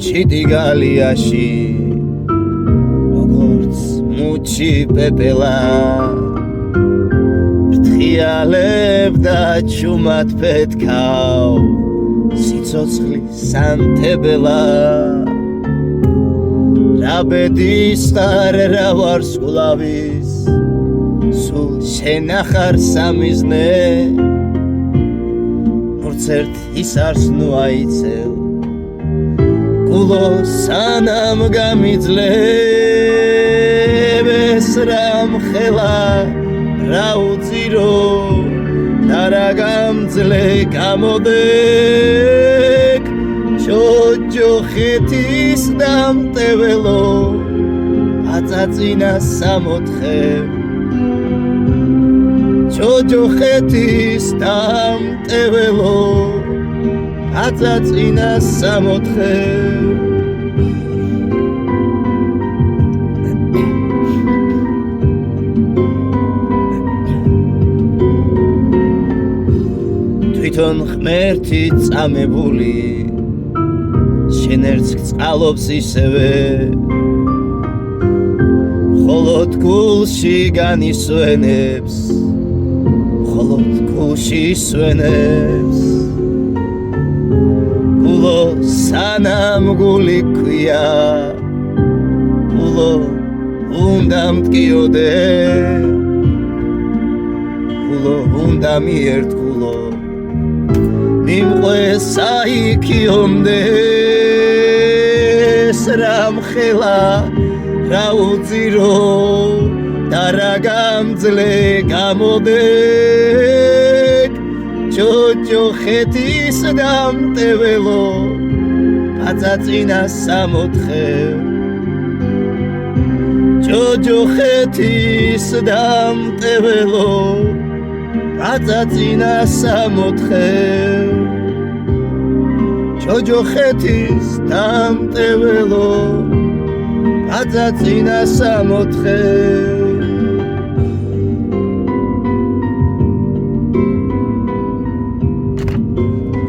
ჩიტი გალიაში როგორც მუჩი პეპელა ფრთხიალებდა ჩუმად პეთქავ სიცოცხლის სანთებელა რა ბედის ხარ რა ვარსკვლავის სულ შენახარ სამიზნე მურცერთ ის არს ნუ აიცელ გულო სანამ გამიძლებს რამ ხელა რა უძირო და რა გამძლე გამოდეკ ჯოჯოხეთის დამტეველო აწაწინა სამოთხე ჯოჯოხეთის დამტეველო აწაწინა სამოთხე თვითონ ღმერთი წამებული შენ ერთს გწყალობს ისევე მხოლოდ გულში განისვენებს მხოლოდ გულში ისვენებს გულო სანამ გული ქვია გულო უნდა მტკიოდე გულო უნდა მიერთგულო მიმყვე საიქიომდეს რამ ხელა რა უძირო და რა გამძლე გამოდეკ ჯოჯოხეთის დამტეველო აწაწინა სამოთხე ჯოჯოხეთის დამტეველო აწაწინა სამოთხე ჯოჯოხეთის დამტეველო აწაწინა სამოთხე